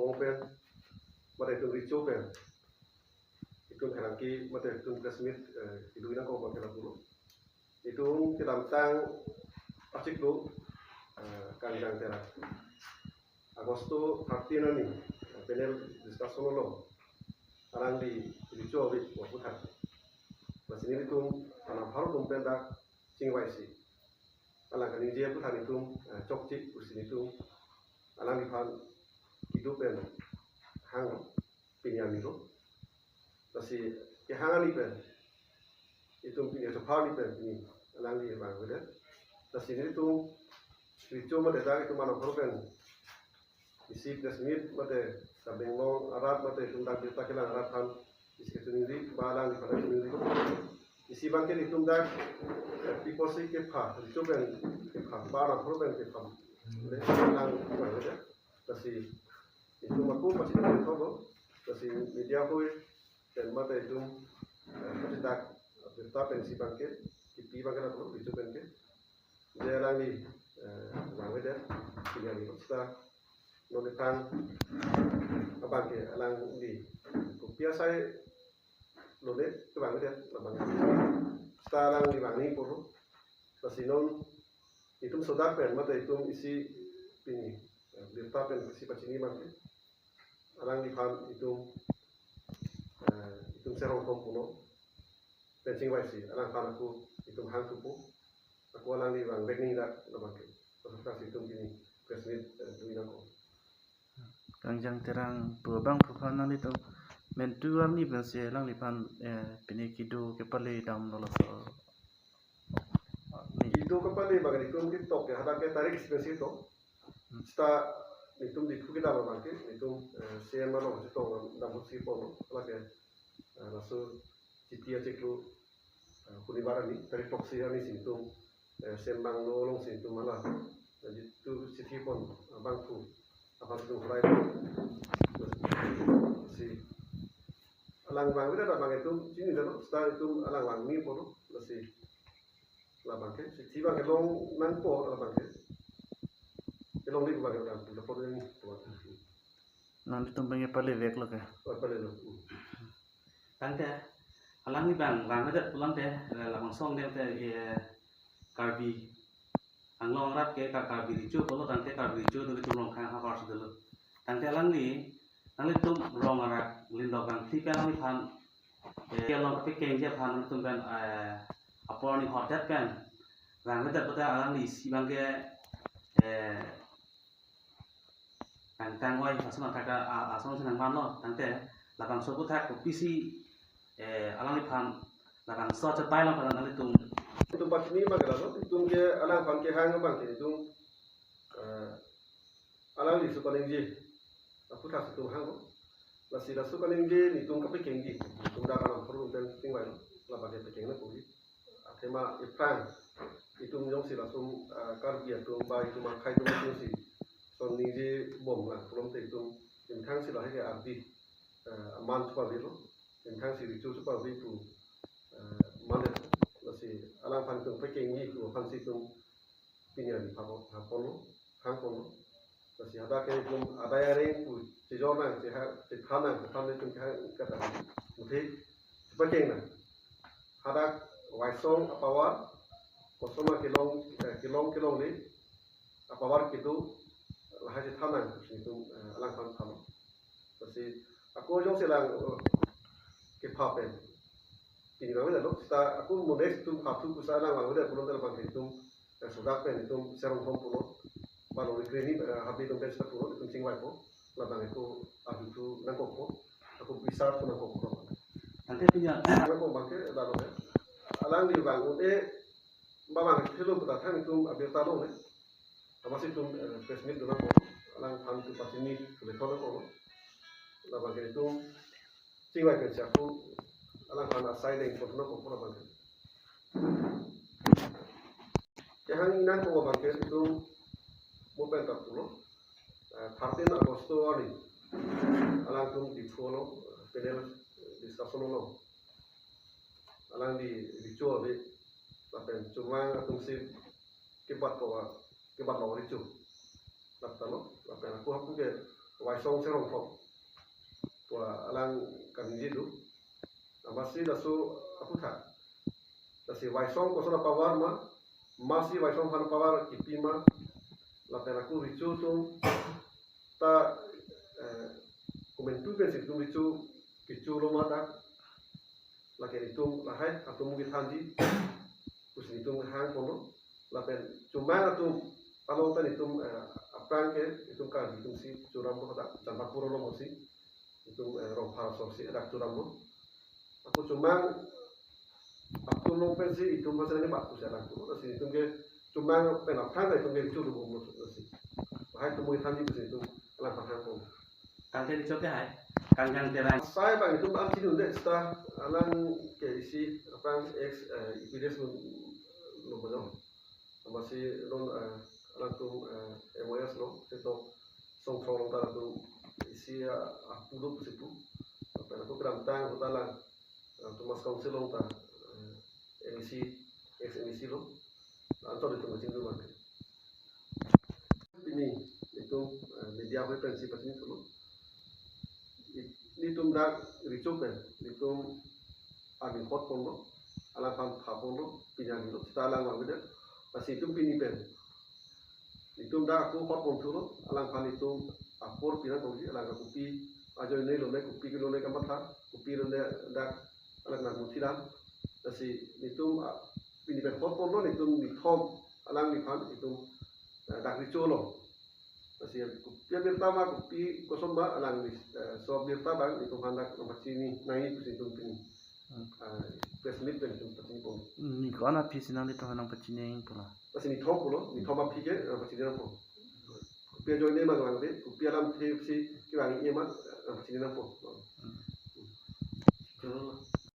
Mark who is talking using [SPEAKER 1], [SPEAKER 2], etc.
[SPEAKER 1] Bong pen, mata itu rico pen, itu kerangki mata itu Smith itu ina kau pakai lagu itu kita tentang acik lo kanjang terak. Agosto 13 ni panel discussion lo, arang di rico abis waputar. Masih ini tu anak baru tumpen dak cingwai si. Alang kan dia putar itu cokcik usin itu alang dipan hidup pen hang pinjam itu. Masih kehangan itu punya sepau pen ini alang di bang betul. Masih ini tu rico mata dak itu mana baru pen isi Smith mata kabengong Arab mata itu dak kita kelang Arab kan isi ketuniri balang di pada ketuniri isi bangke itu dak people say ke pa rico pen ke pa balang baru pen ke pa boleh alang bang betul. Masih itu aku masih ada tahu masih media koi dan mata itu masih tak berita pensi bangke kipi bangke lah tu itu bangke dia lagi bangke dia tinggal di kota nonetang bangke alang di kopiah saya nonet tu bangke dia bangke sekarang di bangke puru masih non itu sudah pen mata itu isi ini berita pensi pacini bangke alang di pan itu serong kompuno pencing waisi alang pan aku itu hang tupu aku alang di bang bening dak nabangke kasih itu ini presiden duina ko
[SPEAKER 2] kanjang terang bang pupanan itu mentuam ni bensi alang di pan pinikido kepale dam lolos
[SPEAKER 1] itu kepale bagai itu TikTok ya ada ke tarik spesies itu sta itu di kita bangke itu siapa mana itu dapat sipon lagi rasul citia ciklu kunibaran ni dari toksi ni situ sembang nolong situ malah jadi itu sipon bangku apa itu fly si alang bang kita bang itu sini dah setelah itu alang bang ni pun masih lah bangke si bang kelong nanpo lah bangke kelong ni bang kelong lepas ini
[SPEAKER 2] nanti tumpengnya pale vek lo ke
[SPEAKER 1] pale lo
[SPEAKER 3] Tante, alang ni bang ada pulang teh, lamang song dia teh karbi, anglong rat ke karbi ricu, kalau tante karbi ricu tu itu long kang apa harus dulu. Tante alang ni tu rong arak lindau bang, tipe alang ni pan, kalau tapi kenja pan tu kan apa ni hotel kan, bang ada betul alang ni si bang ke tang oi asal kata asal senang pan lo, tante lapang so tak PC alang lipan lapang so cepai lang pada nali tung
[SPEAKER 1] itu pas ni bang kalau itu ke alang pan ke hang bang itu alang di suka lagi aku tak suka hang masih dah suka lagi itu kape kengi itu dah alang perlu dan tinggal lah pakai pekengnya kuli tema ikan itu nyong si langsung karbi itu mbak itu makai itu macam si so ni je bom lah belum itu tentang si lahir arti man cepat itu tentang si ricu cepat itu mana masih alang pan tu pekeng ni tu pan si tu pinjam di pakono hangkono masih ada ke itu ada yang tu sejauhnya sih kanan itu kata mungkin pekeng lah ada waisong apa war kosong kilong ni apa war itu lahir tanah itu alang pan tanah masih aku jauh selang kepapen ini kami dah kita aku modest tu hatu kusalang aku dah belum terlepas itu sudah pen itu serong kompuno baru ini habis itu pen sepuluh itu singwai ko ladang itu aku tu nangkop aku bisa tu nangkop
[SPEAKER 3] tante punya
[SPEAKER 1] nangkop bangke lalu alang di bangun bawang film bertahan itu ambil talong masih itu presmit dengan alang pan tu pas ini boleh tahu ko lah bagian itu singwai kerja aku alang anak saya yang pernah bagian yang inan ko bagian itu mau pentak dulu 13 Agosto hari alang tu di follow panel discussion lo alang di ricu abi lapen cuma aku si kebat lo ricu lapen aku ke waisong serong kok tua alang kami jidu masih dasu aku tak dasi waisong ko sona pawar masih waisong han pawar kipima laten aku ricu tum ta komentu pensi tum ricu lo mata laken itu lahai atau mungkin hanji kus itu hang kono laten cuma atau kalau tadi itu apaan ke itu kan itu si curam lo tak campak puro lo masih itu rompar sorsi ada curam lo aku cuma aku lo pensi itu masalahnya bagus ya aku terus itu ke cuma penapkan itu ke itu lo mau terus bahaya itu mungkin hanji kus itu lapan hang kono
[SPEAKER 3] Tangke di coba hai, kanjang terang.
[SPEAKER 1] saya bang itu am sini udah setelah alang ke isi apa IPDS lo belum masih non alang tu MOS lo itu song song tara tu isi aku lu situ apa aku kerantang utalang tu mas council lo ta emisi emisi lo antar itu macam tu bang ini itu media web prinsip ini tu nitum dak ricuk kan nitum amin hot kono ala pan phapono pinyan lo stalang wa beda masih itu pini pen nitum dak aku hot kono tulo ala pan itu apor pina kogi ala kupi ajo ne lo ne kupi kilo ne kamata kupi lo ne dak ala na mutiran masih nitum pini pen hot kono nitum ni thom ala ni pan itu dak ricuk lo masih kupi pertama kupi kosong ba alang di sob pertama itu hendak nomor sini naik ke situ pini presmit dan itu pasti pun
[SPEAKER 2] ni ko ana pisi nang dito hanang pachining pula
[SPEAKER 1] masih ni thom pulo ni thom apa pike nomor sini nampo kupi ajo ini mah ngang deh kupi alam si kiwangi ini mah nomor sini nampo
[SPEAKER 3] Itu